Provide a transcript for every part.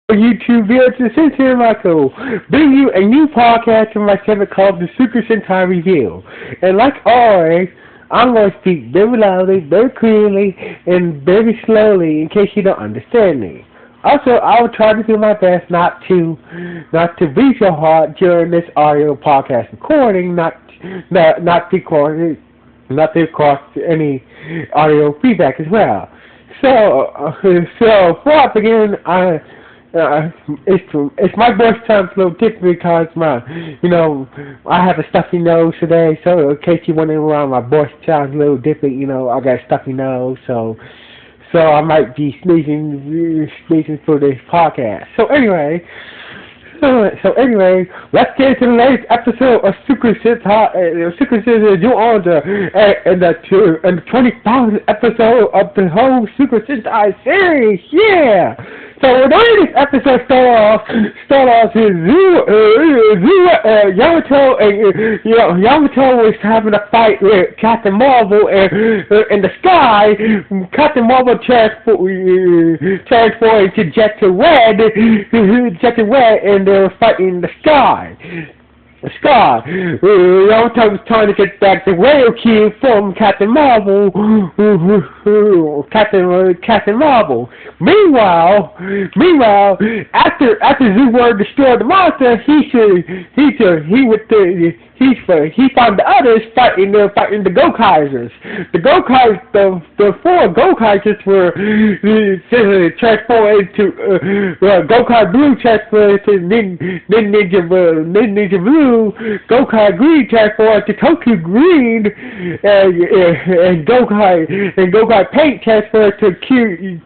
YouTube viewers, this is here Michael, bring you a new podcast from my segment called the Super Sentai Review. And like always, I'm going to speak very loudly, very clearly, and very slowly in case you don't understand me. Also, I will try to do my best not to breathe so hard during this audio podcast recording, not to cause any audio feedback as well. So before I begin, it's my voice sounds a little different because I have a stuffy nose today. So in case you're wondering why my voice sounds a little different, I got a stuffy nose. So I might be sneezing for this podcast. So anyway, let's get into the latest episode of Super Sentai Zyuohger, and the 20,000th episode of the whole Super Sentai series. Yeah. So the latest episode start off with Yamato, and Yamato was having a fight with Captain Marvel in the sky. Captain Marvel transformed into Jet Red, and they were fighting in the sky. Yamato was trying to get back the whale cube from Captain Marvel. Captain Marvel. Meanwhile, after Zyuohger destroyed the monster, he found the others fighting the Gokaisers. The four Gokaisers were transformed into Gokai Blue transformed into Ninja Blue, Gokai Green transformed to Toku Green, and Gokai Pink transformed to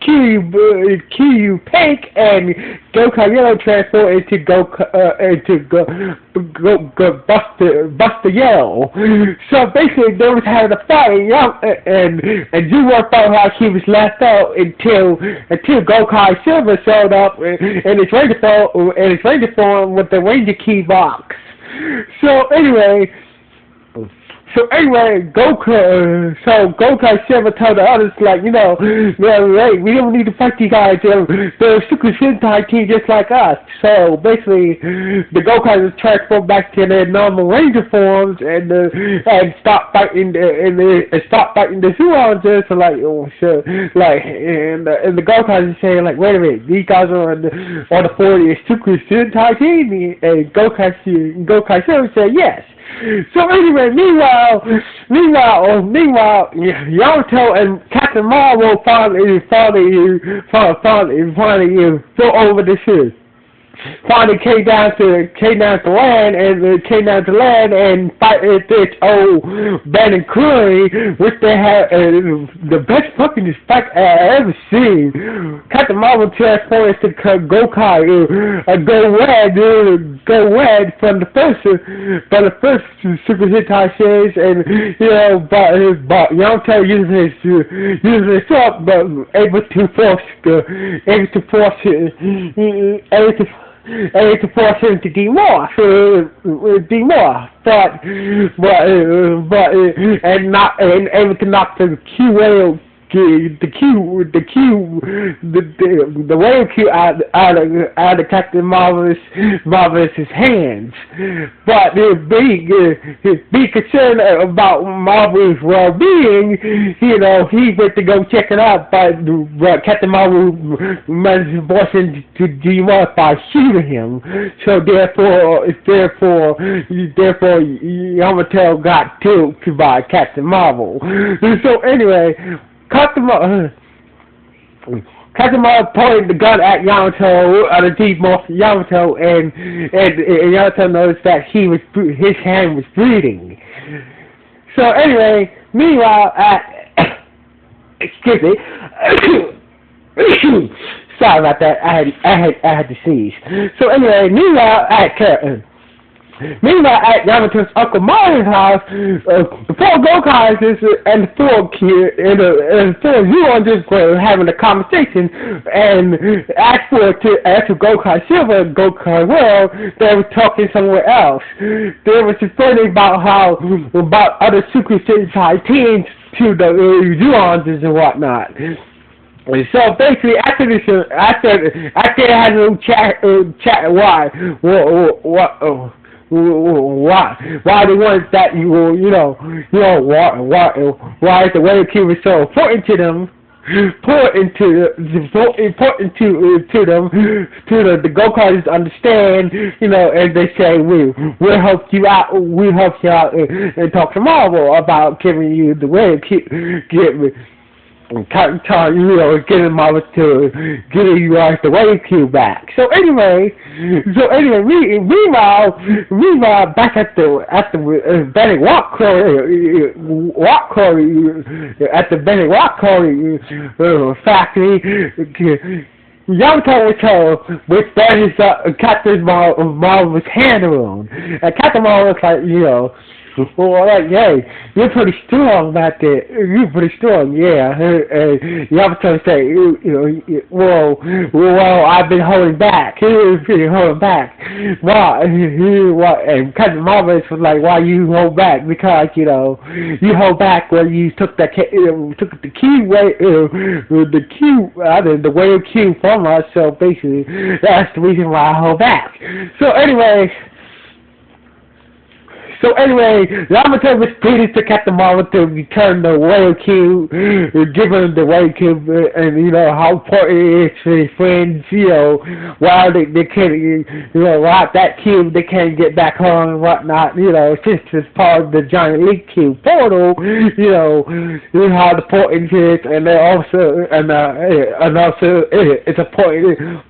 Kiryu Pink, and Gokai Yellow transformed into Buster Yellow. So basically, they was having a fight, and Zyuohger felt like he was left out until Gokai Silver showed up in his Ranger form with the Ranger Key box. So anyway, Gokai Silver told the others, like, we don't need to fight these guys. They're a Super Sentai team just like us. So basically, the Gokai was transformed back to their normal Ranger forms and stopped fighting the Zyuohgers. And the Gokai is saying, like, wait a minute, these guys are on the 40th Super Sentai team, and Gokai Silver said yes. So anyway, meanwhile, Yamato and Captain Marvel finally flew over the ship. Finally came down to land and fight this old Ben and Curry, which they had the best fucking fight I ever seen. Captain Marvel transformed to Gokai, go red from the first Super Sentai series, and but Yamato uses his sword, but able to force him to demorph, and able to knock the whale cube out of Captain Marvel's hands. But be concerned about Marvel's well-being, he went to go check it out, but Captain Marvel managed to force him to demorph by shooting him. So therefore Yamato got killed by Captain Marvel. So anyway, Captain Marvel pointed the gun at Yamato, the demorphed Yamato, and Yamato noticed that his hand was bleeding. So anyway, meanwhile excuse me, sorry about that. I had to sneeze. So anyway, meanwhile at Yamato's Uncle Mario's house, the four Gokaisers and the four Zyuohgers were having a conversation, and after Gokai Silver and Gokai World, they were talking somewhere else. They were explaining about other Super Sentai teams to the Zyuohgers and whatnot. And so basically, after this, after they had a little chat, why they wanted that, why the way cube was so important to them, important to them, to the go-karters understand, and they say we'll help you out, and talk to Marvel about giving you the way getting Marvel to getting you guys the wave cube back. So anyway, meanwhile, back at the Bennett Walk Quarry, at the Bennett Walk Quarry factory, Yamato was told which that is Captain Marvel's hand around, and Captain Marvel was like, well, hey, you're pretty strong back there. You're pretty strong, yeah. Yamato say, well, I've been holding back. He's been holding back. Why? And Captain Marvel was like, why you hold back? Because you hold back when you took the whale cube from us. So basically, that's the reason why I hold back. So anyway, Yamato was pleaded to Captain Marvel to return the whale cube, give him the whale cube, and how important it is for his friends, while they can't, without that cube they can't get back home and whatnot, since it's part of the giant leak cube portal, how important it is, and also it's a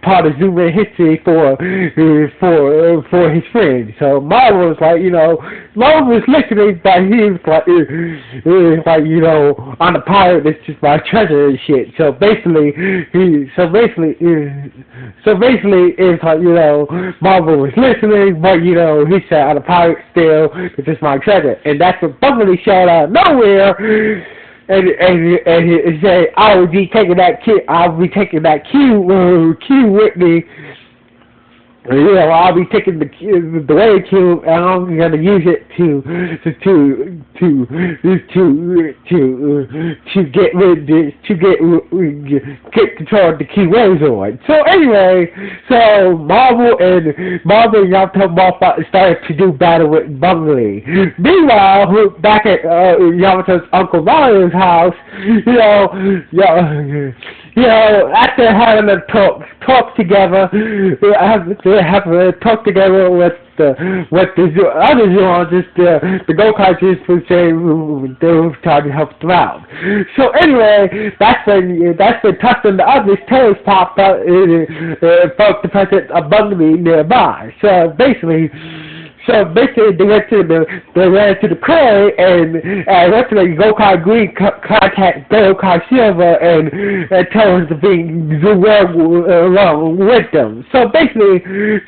part of Zuma history for his friends. So Marvel was like, Marvel was listening, but he was like, on the pirate, it's just my treasure and shit. So basically, it's like, Marvel was listening, but he said, on the pirate still, it's just my treasure. And that's when Bumblebee showed out of nowhere, and he said, I'll be taking that cube with me. I'll be taking the wave cube, and I'm gonna use it to get control of the key Wazord. So anyway, Marvel and Yamato started to do battle with Bumblebee. Meanwhile, back at Yamato's Uncle Mario's house, after having a talk together, with the other zoologists, the go-karters were saying they were trying to help them out. So anyway, that's when Tustin the other's tails popped out and broke the presence of Bumblebee nearby. So basically they ran to the quarry, and eventually Go-Kart Green contacted Go-Kart Silver and told us to bring Zyuohger along with them. So basically they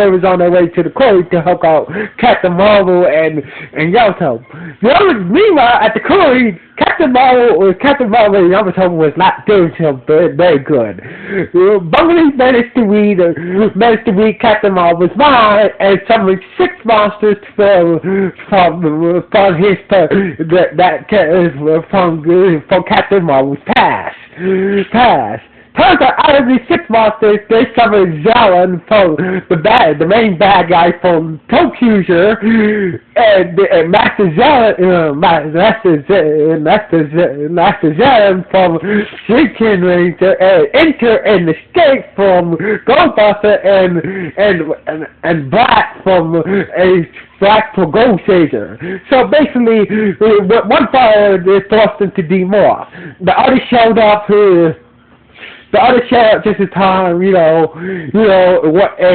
was on their way to the quarry to help out Captain Marvel and Yamato. Meanwhile, at the quarry, Captain Marvel and Yamato was not doing so very good. Bumblebee managed to read Captain Marvel's mind and summoned 6 monsters from Captain Marvel's past. Turns out of these 6 monsters, they summoned Zelen from the main bad guy from Tokuser, and Master Zelen from Shinken Ranger, and Enter and Escape from Goldbuster, and Black from Gold Sager. So basically, one fire they thrust into D-Morph. The other showed up just in time,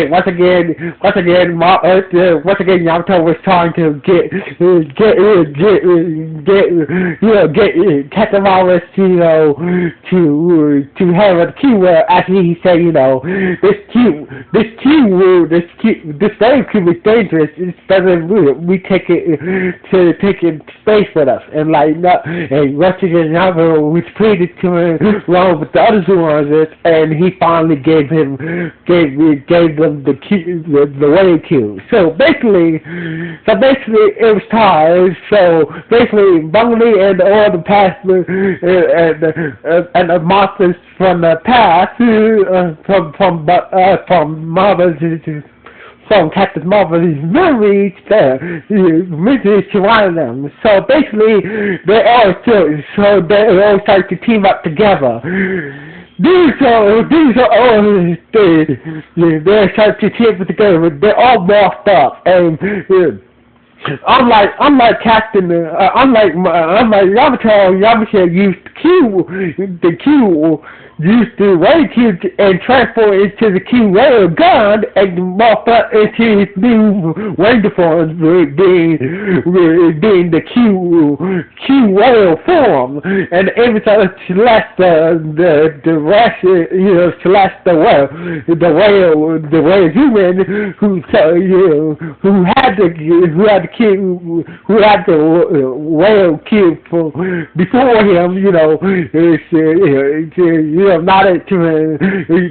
once again, Yamato was trying to get Captain Marvel to have a keyword. After he said, this wave cube is dangerous. It's better we take it to space with us. And once again, Yamato was pleaded to him along with the other Zoons brothers, and he finally gave them the whale cube. So basically it was time. So basically, Bungley and all the past and the monsters from the past, from Captain Marvel's memories surround them. So basically, they all start to team up together. These are all they start to team up together. They're all morphed up, and unlike Captain, unlike Yamato used the Q used the whale cube and transform it to the Q whale gun and morph up into his new wonder form, being the Q whale form, and every time Celeste the whale human who had the whale cube before him, not it to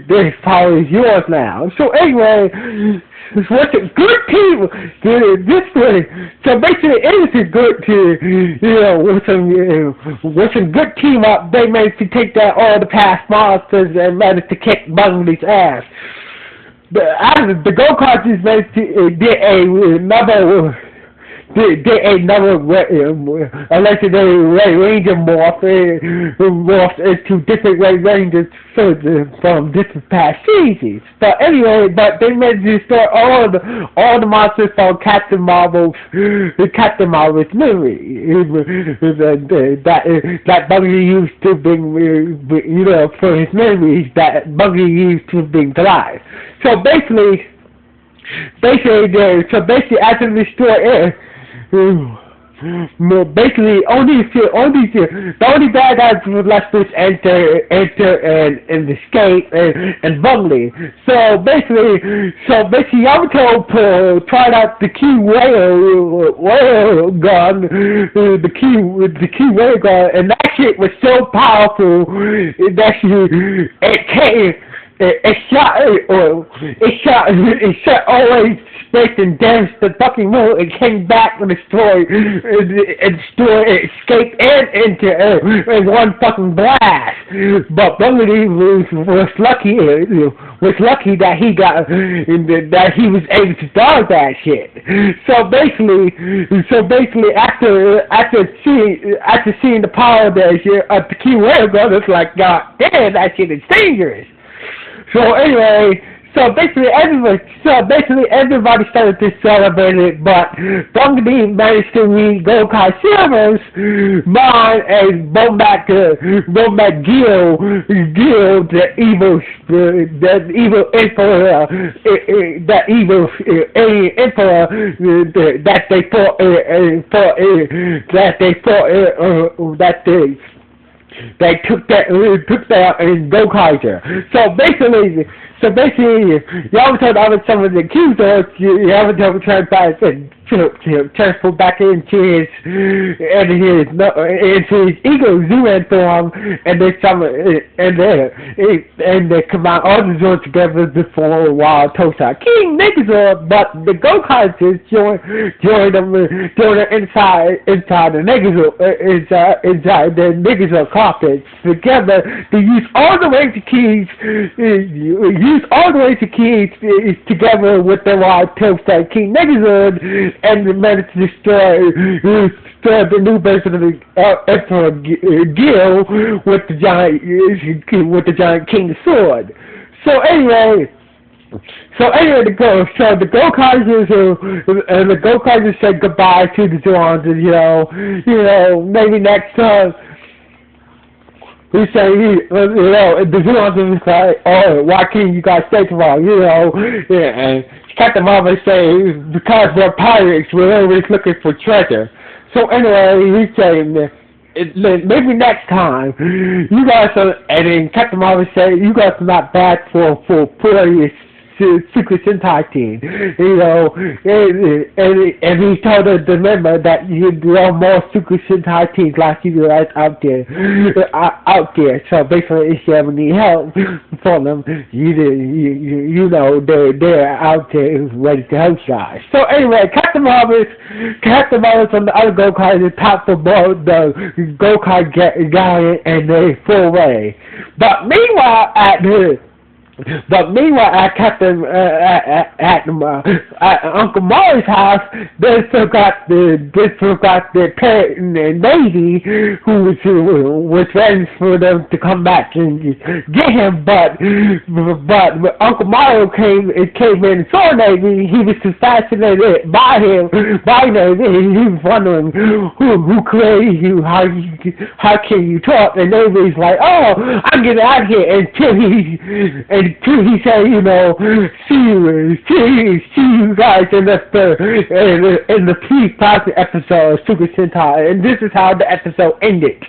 this power is yours now. So anyway, what's a good team? So basically, it is good to with some good team up. They managed to take down all the past monsters and managed to kick Bungley's ass. The Go-Karts managed to did another legendary Ranger morphed into different Rangers from different past seasons. But anyway, they managed to destroy all the monsters from Captain Marvel's memory that Bungie used to bring, for his memories that Bungie used to bring to life. So basically, after the destroy basically, the only bad guys were left was Enter and Escape and Bungley. So basically, Yamato tried out the Q whale gun, the Q whale gun, and that shit was so powerful that it shot always spaced and damaged the fucking moon. It came back and destroyed, escaped and Enter in one fucking blast. But Bungley was lucky that he was able to dodge that shit. So basically, after seeing the power of the Q whale gun, it's like, God damn, that shit is dangerous. So anyway, basically everybody started to celebrate it, but Bungley managed to read Gokai Silver's mind and Bombak Gil, the evil emperor, alien emperor they took that in Gokaiser. So basically, Yamato and some of the accusers, Yamato turned back and transferred back into his ego Zuan form, and they combined all the Zords together before a while Tosa King Megazord, but the Gokaisers joined them inside the Megazord carpet together to use all the Ranger keys together with the wild Tosa King Megazord, and managed to destroy the new version of the Emperor Gil with the giant King Sword. So anyway, the Go-Kaisers said goodbye to the Zorons, maybe next time. We say, the Zorons was like, oh, why can't you guys stay tomorrow, and Captain Marvel say, because we're pirates, we're always looking for treasure. So anyway, he's saying, maybe next time, you guys are, and then Captain Marvel say, you guys are not bad for Super Sentai team, you know, and he told us to remember that there are more Super Sentai teams like you guys out there. So basically, if you ever need help for them, you know they're out there ready to help guys. So anyway, Captain Marvel's on the other go-kart is top for both the go-kart guy and the full way. But meanwhile, at Captain at Uncle Maury's house, they forgot their parent and baby, who was ready for them to come back and get him. But Uncle Mario came in and saw Navy. He was too fascinated by Navy. He was wondering who created you, how can you talk? And Navy's like, oh, I'm getting out of here until he said, you know, see you guys in the P5 episode of Super Sentai, and this is how the episode ended.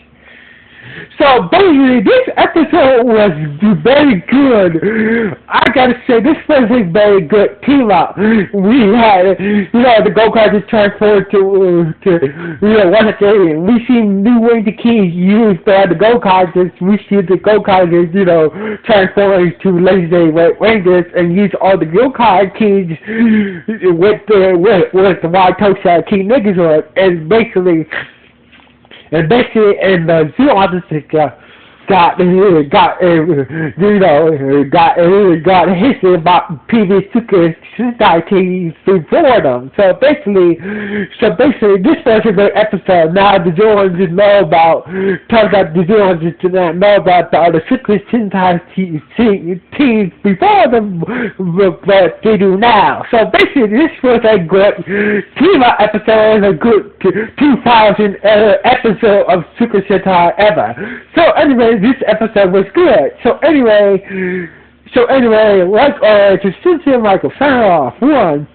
So basically, this episode was very good. I gotta say, this was a very good team up. We had, you know, the go-karts transferred to once again, we see New Wing the Keys used by the go-karts. We see the go-karts, you know, transforming to legendary Rangers and use all the go-kart keys with the white Tosha key niggas on it, and basically, the Zyuohger got history about previous Super Sentai teams before them. So basically, this was a good episode. Now the Zyuohgers didn't know about. Turns out the Zyuohgers did not know about the other Super Sentai teams before them, but they do now. So basically, this was a good team-up episode and a good 2000 episode of Super Sentai ever. So anyway, this episode was good. So anyway, like to Cynthia Michael, sign off. 1,